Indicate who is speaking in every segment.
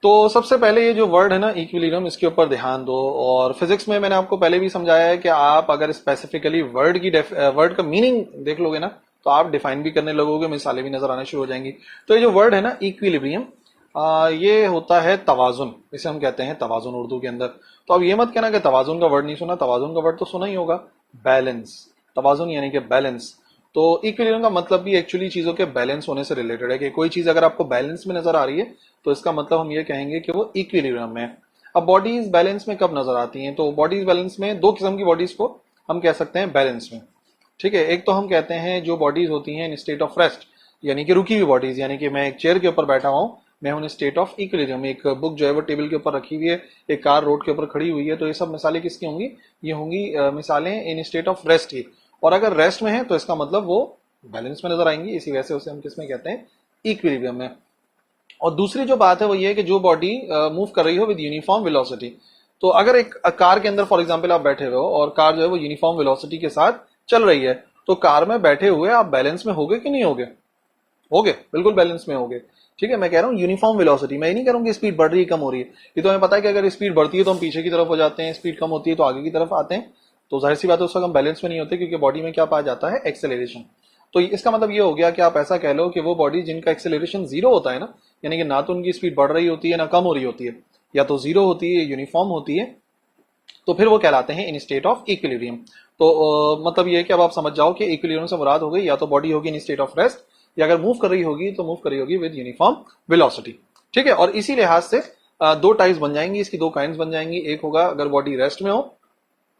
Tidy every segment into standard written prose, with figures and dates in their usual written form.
Speaker 1: तो सबसे पहले ये जो वर्ड है ना इक्विलिब्रियम, इसके ऊपर ध्यान दो। और फिजिक्स में मैंने आपको पहले भी समझाया है कि आप अगर स्पेसिफिकली वर्ड का मीनिंग देख लोगे ना तो आप डिफाइन भी करने लगोगे, मिसालें भी नजर आने शुरू हो जाएंगी। तो ये जो वर्ड है ना इक्विलिब्रियम, ये होता है तवाजुन, इसे हम कहते हैं तवाजुन उर्दू के अंदर। तो अब ये मत कहना कि तवाजुन का वर्ड नहीं सुना, तवाजुन का वर्ड तो सुना ही होगा, बैलेंस। तवाजुन यानी कि बैलेंस। तो इक्विलिब्रियम का मतलब भी एक्चुअली चीजों के बैलेंस होने से रिलेटेड है कि कोई चीज अगर आपको बैलेंस में नजर आ रही है तो इसका मतलब हम ये कहेंगे कि वो इक्विलिब्रियम में है। अब बॉडीज बैलेंस में कब नजर आती हैं? तो बॉडीज बैलेंस में दो किस्म की बॉडीज को हम कह सकते हैं बैलेंस में। ठीक है, एक तो हम कहते हैं जो बॉडीज होती हैं इन स्टेट ऑफ रेस्ट, यानी कि रुकी हुई बॉडीज, यानी कि मैं एक चेयर के ऊपर बैठा हूं, मैं हूं इन स्टेट ऑफ इक्विलिब्रियम। एक बुक जो है वो टेबल के ऊपर रखी हुई है, एक कार रोड के ऊपर खड़ी हुई है, तो ये सब मिसालें किसकी होंगी? ये होंगी मिसालें इन स्टेट ऑफ रेस्ट की। और अगर रेस्ट में है तो इसका मतलब वो बैलेंस में नजर आएंगी, इसी वजह से उसे हम किसमें कहते हैं? इक्विलिब्रियम में। और दूसरी जो बात है वो ये है कि जो बॉडी मूव कर रही हो विद यूनिफॉर्म वेलोसिटी। तो अगर एक कार के अंदर फॉर एग्जांपल आप बैठे हुए हो और कार जो है वो यूनिफॉर्म वेलोसिटी के साथ चल रही है, तो कार में बैठे हुए आप बैलेंस में होगे कि नहीं होगे? होगे, बिल्कुल बैलेंस में होगे। ठीक है, मैं कह रहा हूँ यूनिफॉर्म वेलोसिटी, मैं ये नहीं कह रहा हूँ कि स्पीड बढ़ रही है कम हो रही है। ये तो हमें पता है कि अगर स्पीड बढ़ती है तो हम पीछे की तरफ हो जाते हैं, स्पीड कम होती है तो आगे की तरफ आते हैं। तो जाहिर सी बात है उस वक्त हम बैलेंस में नहीं होते, क्योंकि बॉडी में क्या पाया जाता है? एक्सेलरेशन। तो इसका मतलब ये हो गया कि आप ऐसा कह लो कि वो बॉडी जिनका एक्सेलरेशन जीरो होता है ना, यानी कि ना तो उनकी स्पीड बढ़ रही होती है ना कम हो रही होती है, या तो जीरो होती है यूनिफॉर्म होती है, तो फिर वो कहलाते हैं इन स्टेट ऑफ इक्विलिब्रियम। तो मतलब ये है कि अब आप समझ जाओ कि इक्विलिब्रियम से मुराद हो गई या तो बॉडी होगी इन स्टेट ऑफ रेस्ट, या अगर मूव कर रही होगी तो मूव कर रही होगी विद यूनिफॉर्म वेलोसिटी। ठीक है, और इसी लिहाज से दो टाइप्स बन जाएंगी, इसकी दो काइंड्स बन जाएंगी। एक होगा अगर बॉडी रेस्ट में हो,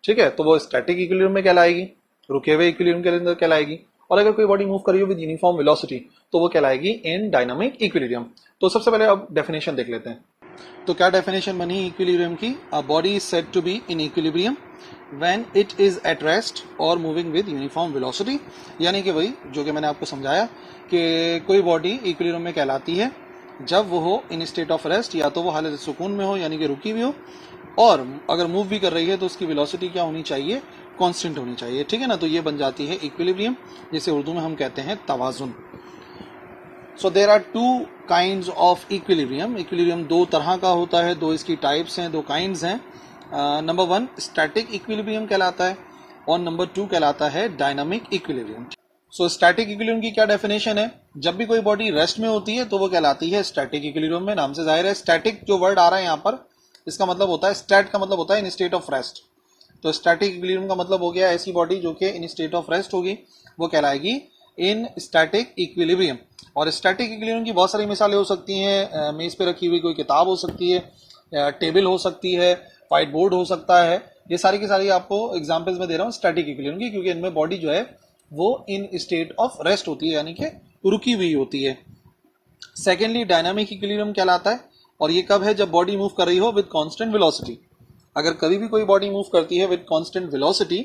Speaker 1: ठीक है, तो वो स्टैटिक इक्विलिब्रियम में कहलाएगी, रुके हुए इक्विलिब्रियम के अंदर कहलाएगी। और अगर कोई बॉडी मूव कर रही हो विद यूनिफॉर्म वेलोसिटी तो वो कहलाएगी इन डायनामिक इक्विलिब्रियम। तो सबसे पहले अब डेफिनेशन देख लेते हैं। तो क्या डेफिनेशन बनी इक्विलिब्रियम की? A body is said to be in equilibrium when it is at rest और मूविंग विद यूनिफॉर्म वेलोसिटी। यानी कि वही जो कि मैंने आपको समझाया कि कोई बॉडी इक्विलिब्रियम में कहलाती है जब वो हो इन स्टेट ऑफ रेस्ट, या तो वो हालत सुकून में हो यानी कि रुकी हुई हो, और अगर मूव भी कर रही है तो उसकी वेलोसिटी क्या होनी चाहिए? कांस्टेंट होनी चाहिए। ठीक है ना, तो ये बन जाती है इक्विलिब्रियम, जिसे उर्दू में हम कहते हैं तवाजुन। So there are two kinds of equilibrium. Equilibrium दो तरह का होता है, दो इसकी टाइप्स हैं, दो काइंड्स हैं। नंबर वन स्टैटिक इक्विलिब्रियम कहलाता है, और नंबर टू कहलाता है dynamic equilibrium. So static equilibrium की क्या डेफिनेशन है? जब भी कोई बॉडी रेस्ट में होती है तो वो कहलाती है स्टैटिक इक्विलिब्रियम में। नाम से जाहिर है स्टैटिक जो वर्ड आ रहा है यहाँ पर, इसका मतलब होता है स्टैट का मतलब होता है इन स्टेट ऑफ रेस्ट। तो स्टैटिक इक्विलिब्रियम का मतलब हो गया ऐसी बॉडी जो कि इन स्टेट ऑफ रेस्ट होगी, वो कहलाएगी इन स्टैटिक इक्विलिब्रियम। और स्टैटिक इक्विलिब्रियम की बहुत सारी मिसालें हो सकती हैं। मेज पे रखी हुई कोई किताब हो सकती है, टेबल हो सकती है, व्हाइट बोर्ड हो सकता है। ये सारी की सारी आपको एग्जांपल्स में दे रहा हूँ स्टैटिक इक्विलिब्रियम की, क्योंकि इनमें बॉडी जो है वो इन स्टेट ऑफ रेस्ट होती है, यानी कि रुकी हुई होती है। सेकेंडली डायनामिक इक्विलिब्रियम कहलाता है, और ये कब है? जब बॉडी मूव कर रही हो विद कांस्टेंट वेलोसिटी। अगर कभी भी कोई बॉडी मूव करती है विद कांस्टेंट वेलोसिटी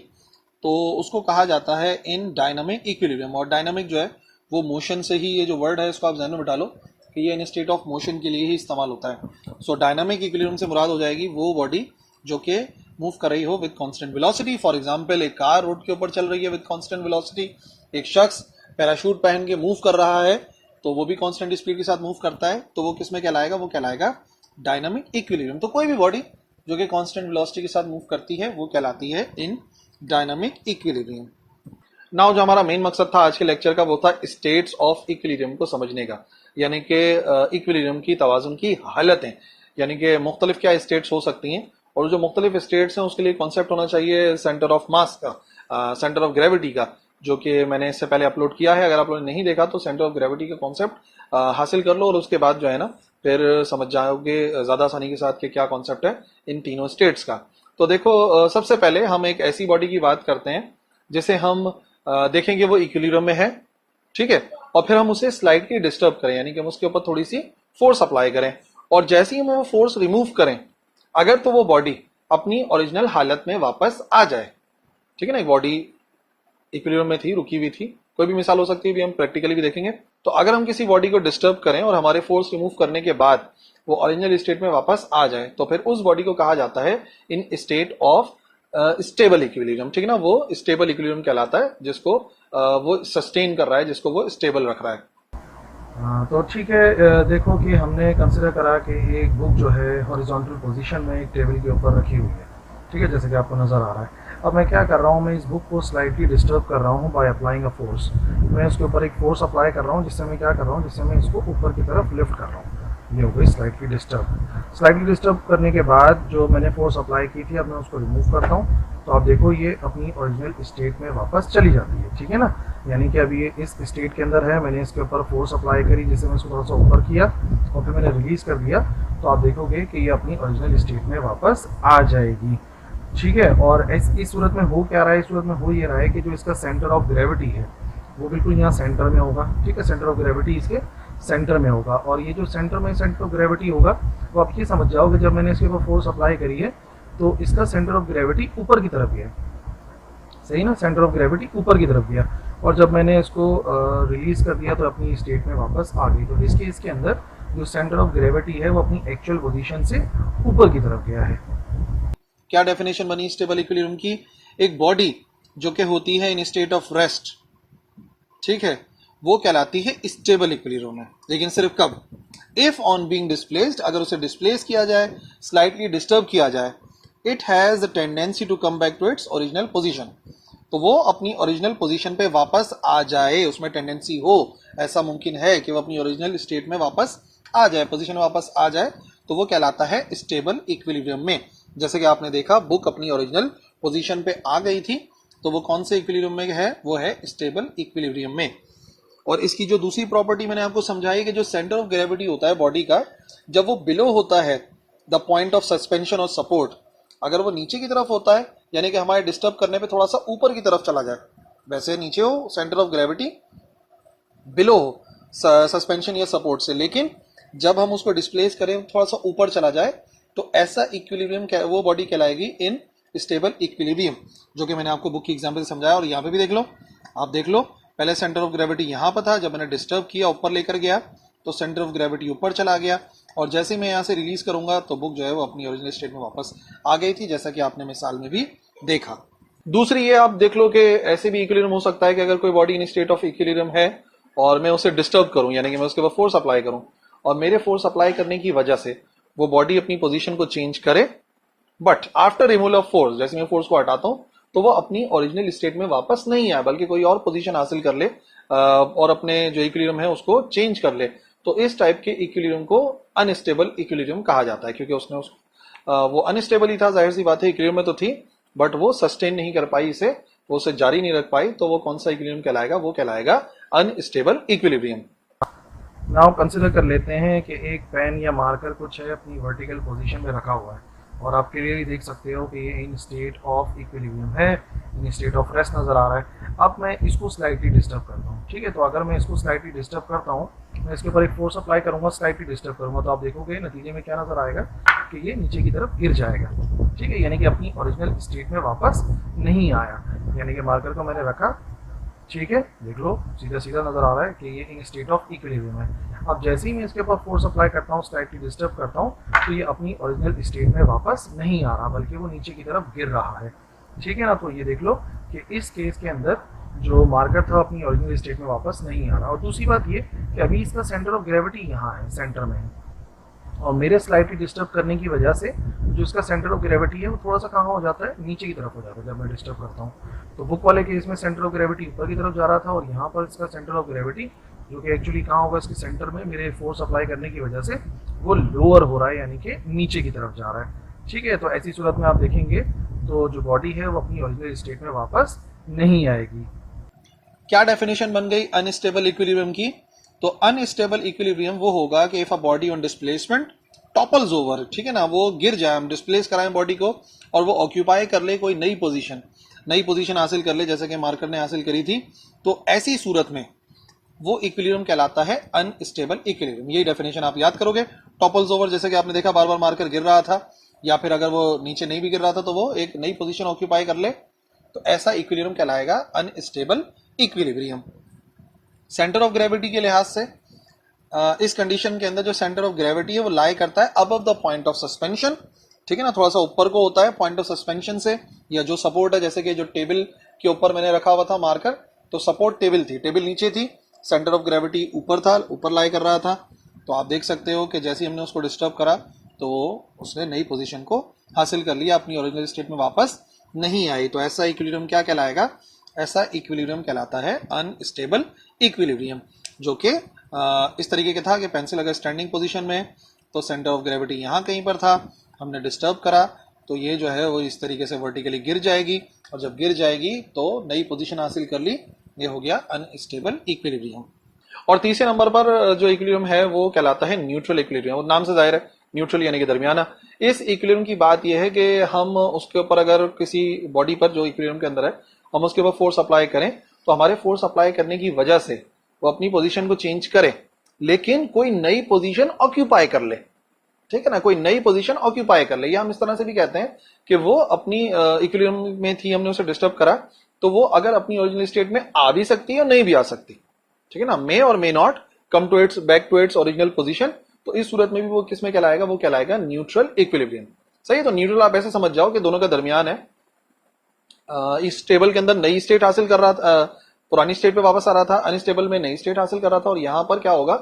Speaker 1: तो उसको कहा जाता है इन डायनामिक इक्विलिब्रियम। और डायनामिक जो है वो मोशन से ही, ये जो वर्ड है इसको आप ध्यान में बिठा लो कि ये इन स्टेट ऑफ मोशन के लिए ही इस्तेमाल होता है। सो डायनामिक इक्विलिब्रियम से मुराद हो जाएगी वो बॉडी जो कि मूव कर रही हो with constant velocity. For example एक कार रोड के ऊपर चल रही है विद कांस्टेंट वेलोसिटी, एक शख्स पैराशूट पहन के मूव कर रहा है तो वो भी कांस्टेंट स्पीड के साथ मूव करता है, तो वो किस में कहलाएगा? वो कहलाएगा डायनामिक इक्विलिब्रियम। तो कोई भी बॉडी जो कि कांस्टेंट वेलोसिटी के साथ मूव करती है वो कहलाती है इन डायनामिक इक्विलिब्रियम। नाउ जो हमारा मेन मकसद था आज के लेक्चर का वो था स्टेट्स ऑफ इक्विलिब्रियम को समझने का, यानी कि इक्विलिब्रियम की तवाजुन की हालतें, यानी कि मुख्तलिफ क्या स्टेट्स हो सकती हैं, और जो मुख्तलिफ स्टेट्स हैं उसके लिए कॉन्सेप्ट होना चाहिए सेंटर ऑफ मास का, सेंटर ऑफ ग्रेविटी का, जो कि मैंने इससे पहले अपलोड किया है। अगर आप लोगों ने नहीं देखा तो सेंटर ऑफ ग्रेविटी का कॉन्सेप्ट हासिल कर लो, और उसके बाद जो है ना फिर समझ जाओगे ज्यादा आसानी के साथ कि क्या कॉन्सेप्ट है इन तीनों स्टेट्स का। तो देखो, सबसे पहले हम एक ऐसी बॉडी की बात करते हैं जिसे हम देखेंगे वो इक्विलिब्रियम में है, ठीक है, और फिर हम उसे स्लाइटली डिस्टर्ब करें, यानी कि हम उसके ऊपर थोड़ी सी फोर्स अप्लाई करें, और जैसे ही हम वो फोर्स रिमूव करें अगर तो वो बॉडी अपनी ओरिजिनल हालत में वापस आ जाए। ठीक है ना, एक बॉडी इक्विलिब्रियम में थी, रुकी हुई थी, कोई भी मिसाल हो सकती है, भी हम प्रैक्टिकली भी देखेंगे। तो अगर हम किसी बॉडी को डिस्टर्ब करें और हमारे फोर्स रिमूव करने के बाद वो ओरिजिनल स्टेट में वापस आ जाए तो फिर उस बॉडी को कहा जाता है इन स्टेट ऑफ स्टेबल इक्विलिब्रियम। ठीक है ना, वो स्टेबल इक्विलिब्रियम कहलाता है जिसको वो सस्टेन कर रहा है, जिसको वो स्टेबल रख रहा है।
Speaker 2: हाँ, तो ठीक है। देखो कि हमने कंसिडर करा कि एक बुक जो है हॉरिजॉन्टल पोजीशन में एक टेबल के ऊपर रखी हुई है, ठीक है, जैसे कि आपको नज़र आ रहा है। अब मैं क्या कर रहा हूँ, मैं इस बुक को स्लाइटली डिस्टर्ब कर रहा हूँ बाय अप्लाइंग अ फोर्स। मैं उसके ऊपर एक फोर्स अप्लाई कर रहा हूँ, जिससे मैं क्या कर रहा हूँ, जिससे मैं इसको ऊपर की तरफ लिफ्ट कर रहा हूँ। ये हो गई स्लाइटली डिस्टर्ब। स्लाइटली डिस्टर्ब करने के बाद जो मैंने फोर्स अप्लाई की थी, अब मैं उसको रिमूव करता हूँ। तो आप देखो ये अपनी ओरिजिनल स्टेट में वापस चली जाती है, ठीक है ना। यानी कि अब ये इस स्टेट के अंदर है, मैंने इसके ऊपर फोर्स अप्लाई करी, जिससे मैं इसको थोड़ा सा ऊपर किया और फिर मैंने रिलीज कर दिया। तो आप देखोगे कि ये अपनी ओरिजिनल स्टेट में वापस आ जाएगी, ठीक है। और इस सूरत में हो क्या रहा है, इस सूरत में हो ये रहा है कि जो इसका सेंटर ऑफ ग्रेविटी है वो बिल्कुल यहाँ सेंटर में होगा, ठीक है। सेंटर ऑफ ग्रेविटी इसके सेंटर में होगा, और ये जो सेंटर ऑफ ग्रेविटी होगा, वो आप ये समझ जाओगे जब मैंने इसके ऊपर फोर्स अप्लाई करी है तो इसका सेंटर ऑफ ग्रेविटी ऊपर की तरफ गया, सही ना, सेंटर ऑफ ग्रेविटी ऊपर की तरफ गया। और जब मैंने इसको रिलीज कर दिया तो अपनी स्टेट में वापस आ गई। तो इस केस के अंदर जो सेंटर ऑफ ग्रेविटी है वो अपनी एक्चुअल पोजीशन से ऊपर की तरफ गया है।
Speaker 1: क्या डेफिनेशन बनी स्टेबल इक्विलिब्रियम की? एक बॉडी जो कि होती है इन स्टेट ऑफ रेस्ट, ठीक है, वो कहलाती है स्टेबल इक्विलिब्रियम में। लेकिन सिर्फ कब? इफ ऑन बीइंग डिस्प्लेस्ड, अगर उसे डिस्प्लेस किया जाए, स्लाइटली डिस्टर्ब किया जाए, it has the tendency to come back to its original position. तो वो अपनी ओरिजिनल पोजीशन पे वापस आ जाए, उसमें टेंडेंसी हो, ऐसा मुमकिन है कि वो अपनी ओरिजिनल स्टेट में वापस आ जाए, पोजीशन में वापस आ जाए, तो वो कहलाता है स्टेबल इक्विलिब्रियम में। जैसे कि आपने देखा बुक अपनी ओरिजिनल पोजीशन पे आ गई थी, तो वो कौन से इक्विलिब्रियम में है? वो है स्टेबल इक्विलिब्रियम में। और इसकी जो दूसरी प्रॉपर्टी मैंने आपको समझाई कि जो सेंटर ऑफ ग्रेविटी होता है बॉडी का, जब वो बिलो होता है द पॉइंट ऑफ सस्पेंशन और सपोर्ट, अगर वो नीचे की तरफ होता है, यानी कि हमारे डिस्टर्ब करने पे थोड़ा सा ऊपर की तरफ चला जाए, वैसे नीचे हो सेंटर ऑफ ग्रेविटी, बिलो हो सस्पेंशन या सपोर्ट से, लेकिन जब हम उसको डिस्प्लेस करें थोड़ा सा ऊपर चला जाए, तो ऐसा इक्विलिब्रियम वो बॉडी कहलाएगी इन स्टेबल इक्विलिब्रियम, जो कि मैंने आपको बुक की एग्जांपल से समझाया। और यहाँ पे भी देख लो, आप देख लो, पहले सेंटर ऑफ ग्रेविटी यहाँ पर था, जब मैंने डिस्टर्ब किया ऊपर लेकर गया तो सेंटर ऑफ ग्रेविटी ऊपर चला गया, और जैसे मैं यहाँ से रिलीज करूंगा तो बुक जो है वो अपनी ओरिजिनल स्टेट में वापस आ गई थी, जैसा कि आपने मिसाल में भी देखा। दूसरी ये आप देख लो कि ऐसे भी इक्विलिब्रियम हो सकता है कि अगर कोई body in state of equilibrium है और मैं उसे डिस्टर्ब करूं, यानी कि मैं उसके ऊपर फोर्स अप्लाई करूं, और मेरे फोर्स अप्लाई करने की वजह से वो बॉडी अपनी पोजीशन को चेंज करे, but after removal of force, जैसे मैं फोर्स को हटाता हूं तो वो अपनी ओरिजिनल स्टेट में वापस नहीं आए, बल्कि कोई और पोजीशन हासिल कर ले और अपने जो इक्विलिब्रियम है उसको चेंज कर ले, तो इस टाइप के इक्विलिब्रियम को अनस्टेबल इक्विलिब्रियम कहा जाता है, क्योंकि उसने वो अनस्टेबल ही था, जाहिर सी बात है, इक्विलिब्रियम में तो थी बट वो सस्टेन नहीं कर पाई इसे, वो उसे जारी नहीं रख पाई, तो वो कौन सा इक्विलिब्रियम कहलाएगा? वो कहलाएगा अनस्टेबल इक्विलिब्रियम।
Speaker 2: नाउ कंसिडर कर लेते हैं कि एक पेन या मार्कर कुछ है अपनी वर्टिकल पोजीशन में रखा हुआ है, और आप क्लियरली देख सकते हो कि ये इन स्टेट ऑफ इक्विलिब्रियम है, इन स्टेट ऑफ रेस्ट नज़र आ रहा है। अब मैं इसको स्लाइटली डिस्टर्ब करता हूँ, ठीक है। तो अगर मैं इसको स्लाइटली डिस्टर्ब करता हूँ, मैं इसके ऊपर एक फोर्स अप्लाई करूँगा, स्लाइटली डिस्टर्ब करूँगा, तो आप देखोगे नतीजे में क्या नज़र आएगा कि ये नीचे की तरफ गिर जाएगा, ठीक है। यानी कि अपनी ओरिजिनल स्टेट में वापस नहीं आया, यानी कि मार्कर को मैंने रखा, ठीक है, देख लो सीधा सीधा नजर आ रहा है कि ये इन स्टेट ऑफ इक्विलिब्रियम है। अब जैसे ही मैं इसके ऊपर फोर्स अप्लाई करता हूँ, स्लाइटली डिस्टर्ब करता हूँ, तो ये अपनी ओरिजिनल स्टेट में वापस नहीं आ रहा, बल्कि वो नीचे की तरफ गिर रहा है, ठीक है ना। तो ये देख लो कि इस केस के अंदर जो मार्कर था अपनी ओरिजिनल स्टेट में वापस नहीं आ रहा। और दूसरी बात ये कि अभी इसका सेंटर ऑफ ग्रेविटी यहाँ है, सेंटर में है, और मेरे स्लाइटली डिस्टर्ब करने की वजह से जो इसका सेंटर ऑफ ग्रेविटी है वो थोड़ा सा कहाँ हो जाता है, नीचे की तरफ हो जाता है जब मैं डिस्टर्ब करता हूँ। तो बुक वाले केस में सेंटर ऑफ ग्रेविटी ऊपर की तरफ जा रहा था, और यहाँ पर इसका सेंटर ऑफ ग्रेविटी जो कि एक्चुअली कहाँ होगा, इसके सेंटर में मेरे फोर्स अप्लाई करने की वजह से वो लोअर हो रहा है, यानी कि नीचे की तरफ जा रहा है, ठीक है। तो ऐसी सूरत में आप देखेंगे तो जो बॉडी है वो अपनी ओरिजिनल स्टेट में वापस नहीं आएगी।
Speaker 1: क्या डेफिनेशन बन गई अनस्टेबल इक्विलिब्रियम की? तो अनस्टेबल इक्विलिब्रियम वो होगा कि if a body on displacement topples over, ठीक है ना, वो गिर जाए, हम डिस्प्लेस कराएं बॉडी को और वो ऑक्यूपाई कर ले कोई नई पोजीशन हासिल कर ले, जैसे कि मार्कर ने हासिल करी थी, तो ऐसी सूरत में वो इक्विलिब्रियम कहलाता है अनस्टेबल इक्विलिब्रियम। यही डेफिनेशन आप याद करोगे। टॉपल्स ओवर, जैसे कि आपने देखा बार बार मार्कर गिर रहा था, या फिर अगर वो नीचे नहीं भी गिर रहा था तो वो एक नई पोजीशन ऑक्यूपाई कर ले, तो ऐसा इक्विलिब्रियम कहलाएगा unstable equilibrium. Centre of gravity के लिहाज से इस कंडीशन के अंदर जो सेंटर ऑफ ग्रेविटी है वो लाई करता है above the point of suspension, ठीक है ना, थोड़ा सा ऊपर को होता है पॉइंट ऑफ सस्पेंशन से, या जो सपोर्ट है, जैसे कि जो टेबल के ऊपर मैंने रखा हुआ था मार्कर, तो सपोर्ट टेबल थी, टेबल नीचे थी, सेंटर ऑफ ग्रेविटी ऊपर था, ऊपर लाई कर रहा था, तो आप देख सकते हो कि जैसे ही हमने उसको डिस्टर्ब करा तो उसने नई पोजीशन को हासिल कर लिया, अपनी ओरिजिनल स्टेट में वापस नहीं आई। तो ऐसा इक्विलिब्रियम क्या कहलाएगा? ऐसा इक्विलिब्रियम कहलाता है अनस्टेबल इक्विलिब्रियम, जो कि इस तरीके का था कि पेंसिल अगर स्टैंडिंग पोजीशन में तो सेंटर ऑफ ग्रेविटी यहाँ कहीं पर था, हमने डिस्टर्ब करा तो ये जो है वो इस तरीके से वर्टिकली गिर जाएगी, और जब गिर जाएगी तो नई पोजीशन हासिल कर ली, ये हो गया अनस्टेबल इक्विलिब्रियम। और तीसरे नंबर पर जो इक्विलिब्रियम है वो कहलाता है न्यूट्रल इक्विलिब्रियम। और नाम से जाहिर है न्यूट्रल यानी कि दरमियाना। इस इक्विलिब्रियम की बात यह है कि हम उसके ऊपर अगर किसी बॉडी पर जो इक्विलिब्रियम के अंदर है हम उसके ऊपर फोर्स अप्लाई करें तो हमारे फोर्स अप्लाई करने की वजह से वो अपनी पोजीशन को चेंज करे, लेकिन कोई नई पोजीशन ऑक्यूपाई कर ले, ठीक है ना, कोई नई पोजीशन ऑक्यूपाई कर ले। या हम इस तरह से भी कहते हैं कि वो अपनी इक्विलिब्रियम में थी, हमने उसे डिस्टर्ब करा, तो वो अगर अपनी ओरिजिनल स्टेट में आ भी सकती है और नहीं भी आ सकती, ठीक है ना, मे और may not come to its back to its original position. तो इस सूरत में भी वो किसमें कहलाएगा? वो कहलाएगा न्यूट्रल इक्विलिब्रियम। सही है, तो न्यूट्रल आप ऐसे समझ जाओ कि दोनों का दरमियान है। इस टेबल के अंदर नई स्टेट हासिल कर रहा था, पुरानी स्टेट पे वापस आ रहा था, अनस्टेबल में नई स्टेट हासिल कर रहा था, और यहां पर क्या होगा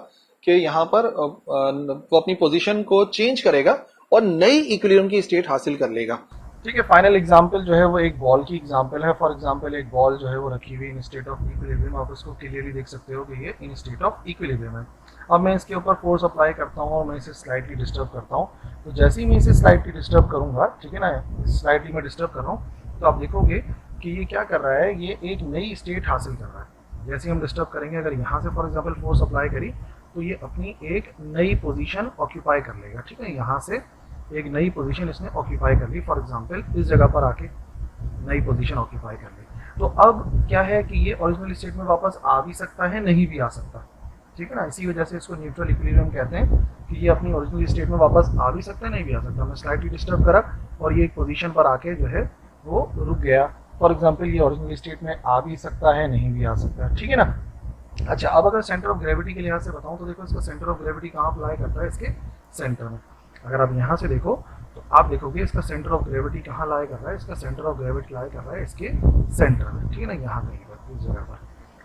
Speaker 1: कि यहां पर वो अपनी पोजीशन को चेंज करेगा और नई इक्विलिब्रियम की स्टेट हासिल कर लेगा।
Speaker 2: ठीक है, फाइनल एग्जांपल जो है वो एक बॉल की एग्जांपल है। फॉर एग्जांपल एक बॉल जो है वो रखी हुई इन स्टेट ऑफ इक्विलिब्रियम, आप उसको क्लियरली देख सकते हो कि ये इन स्टेट ऑफ इक्विलिब्रियम है। अब मैं इसके ऊपर फोर्स अप्लाई करता हूँ और मैं इसे स्लाइटली डिस्टर्ब करता हूँ, तो जैसे ही मैं इसे स्लाइटली डिस्टर्ब करूंगा, ठीक है ना, स्लाइटली मैं डिस्टर्ब कर रहा हूँ, तो आप देखोगे कि ये क्या कर रहा है, ये एक नई स्टेट हासिल कर रहा है। जैसे ही हम डिस्टर्ब करेंगे, अगर यहाँ से फॉर एग्जाम्पल फोर्स अप्लाई करी तो ये अपनी एक नई पोजीशन ऑक्यूपाई कर लेगा, ठीक है, यहाँ से एक नई पोजीशन इसने ऑक्यूपाई कर ली, फॉर एग्जांपल इस जगह पर आके नई पोजीशन ऑक्यूपाई कर ली। तो अब क्या है कि ये ओरिजिनल स्टेट में वापस आ भी सकता है, नहीं भी आ सकता, ठीक है ना। इसी वजह से इसको न्यूट्रल इक्विलिब्रियम कहते हैं कि ये अपनी ओरिजिनल स्टेट में वापस आ भी सकता है, नहीं भी आ सकता। मैं स्लाइटली डिस्टर्ब करा और ये एक पोजीशन पर आके जो है वो रुक गया, फॉर एग्जाम्पल ये ओरिजिनल स्टेट में आ भी सकता है, नहीं भी आ सकता, ठीक है ना। अच्छा, अब अगर सेंटर ऑफ ग्रेविटी के लिहाज से बताऊं तो देखो इसका सेंटर ऑफ ग्रेविटी कहाँ अप्लाई करता है? इसके सेंटर में। अगर आप यहाँ से देखो तो आप देखोगे इसका सेंटर ऑफ ग्रेविटी कहाँ लाई कर रहा है? इसका सेंटर ऑफ ग्रेविटी लाई कर रहा है इसके सेंटर में, ठीक है ना, यहाँ कहीं पर, इस जगह पर।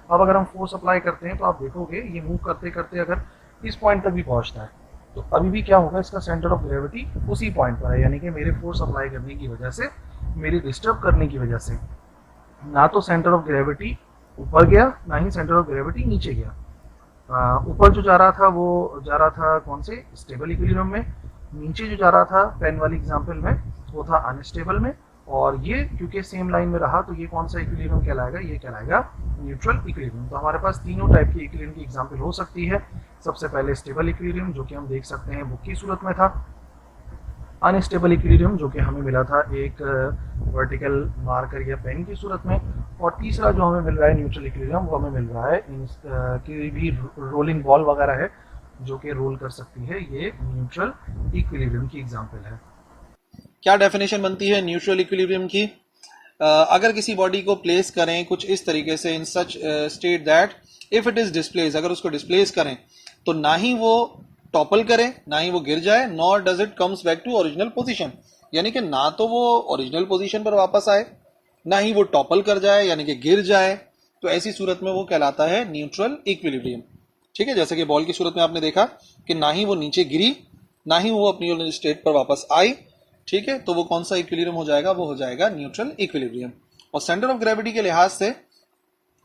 Speaker 2: अब अगर हम फोर्स अप्लाई करते हैं तो आप देखोगे ये मूव करते करते अगर इस पॉइंट तक भी पहुँचता है तो अभी भी क्या होगा, इसका सेंटर ऑफ ग्रेविटी उसी पॉइंट पर है, यानी कि मेरे फोर्स अप्लाई करने की वजह से, मेरी डिस्टर्ब करने की वजह से ना तो सेंटर ऑफ ग्रेविटी ऊपर गया, ना ही सेंटर ऑफ ग्रेविटी नीचे गया। ऊपर जो जा रहा था वो जा रहा था कौन से? स्टेबल इक्विलिब्रियम में। नीचे जो जा रहा था पेन वाली एग्जांपल में वो था अनस्टेबल में। और ये क्योंकि सेम लाइन में रहा तो ये कौन सा इक्विलिब्रियम कहलाएगा? ये कहलाएगा न्यूट्रल इक्विलिब्रियम। तो हमारे पास तीनों टाइप की इक्विलिब्रियम की एग्जांपल हो सकती है। सबसे पहले स्टेबल इक्विलिब्रियम जो कि हम देख सकते हैं बुक की सूरत में था। अनस्टेबल इक्विलिब्रियम जो कि हमें मिला था एक वर्टिकल मार्कर या पेन की सूरत में। और तीसरा जो हमें मिल रहा है न्यूट्रल इक्विलिब्रियम, वो हमें मिल रहा है कि भी रोलिंग बॉल वगैरह है जो कि रोल कर सकती है, ये न्यूट्रल इक्विलिब्रियम की एग्जांपल है।
Speaker 1: क्या डेफिनेशन बनती है न्यूट्रल इक्विलिब्रियम की? अगर किसी बॉडी को प्लेस करें कुछ इस तरीके से, in such state that if it is displace, अगर उसको डिस्प्लेस करें तो ना ही वो टॉपल करे, ना ही वो गिर जाए, nor does it comes back to original position, यानी कि ना तो वो ओरिजिनल पोजीशन पर वापस आए, ना ही वो टॉपल कर जाए यानी कि गिर जाए। तो ऐसी सूरत में वो कहलाता है न्यूट्रल इक्विलिब्रियम, ठीक है। जैसे कि बॉल की सूरत में आपने देखा कि ना ही वो नीचे गिरी, ना ही वो अपनी ओरिजिनल स्टेट पर वापस आई, ठीक है। तो वो कौन सा इक्विलिब्रियम हो जाएगा? वो हो जाएगा न्यूट्रल इक्विलिब्रियम। और सेंटर ऑफ ग्रेविटी के लिहाज से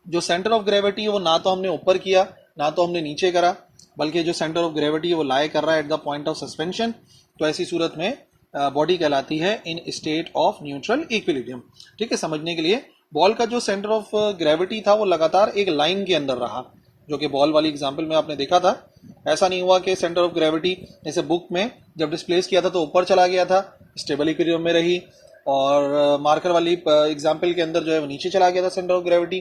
Speaker 1: जो सेंटर ऑफ ग्रेविटी है वो ना तो हमने ऊपर किया ना तो हमने नीचे करा, बल्कि जो सेंटर ऑफ ग्रेविटी है वो लाई कर रहा है at the point of suspension. तो ऐसी सूरत में बॉडी कहलाती है इन स्टेट ऑफ न्यूट्रल इक्विलिब्रियम, ठीक है। समझने के लिए बॉल का जो सेंटर ऑफ ग्रेविटी था वो लगातार एक लाइन के अंदर रहा, जो कि बॉल वाली एग्जांपल में आपने देखा था। ऐसा नहीं हुआ कि सेंटर ऑफ ग्रेविटी जैसे बुक में जब डिस्प्लेस किया था तो ऊपर चला गया था, स्टेबल इक्विलिब्रियम में रही, और मार्कर वाली एग्जांपल के अंदर जो है वो नीचे चला गया था सेंटर ऑफ ग्रेविटी,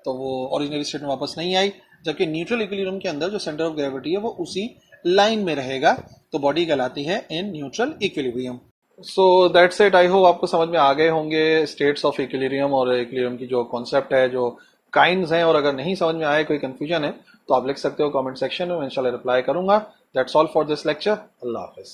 Speaker 1: तो वो ओरिजिनल स्टेट में वापस नहीं आई। जबकि न्यूट्रल इक्विलिब्रियम के अंदर जो सेंटर ऑफ ग्रेविटी है वो उसी लाइन में रहेगा, तो बॉडी कहलाती है in neutral equilibrium. So that's it. I hope आपको समझ में आ गए होंगे स्टेट्स ऑफ इक्विलिब्रियम और इक्विलिब्रियम की जो कॉन्सेप्ट है, जो काइंड्स हैं। और अगर नहीं समझ में आए, कोई कंफ्यूजन है, तो आप लिख सकते हो कमेंट सेक्शन में, मैं इंशाल्लाह रिप्लाई करूंगा। That's all for this lecture. Allah Hafiz.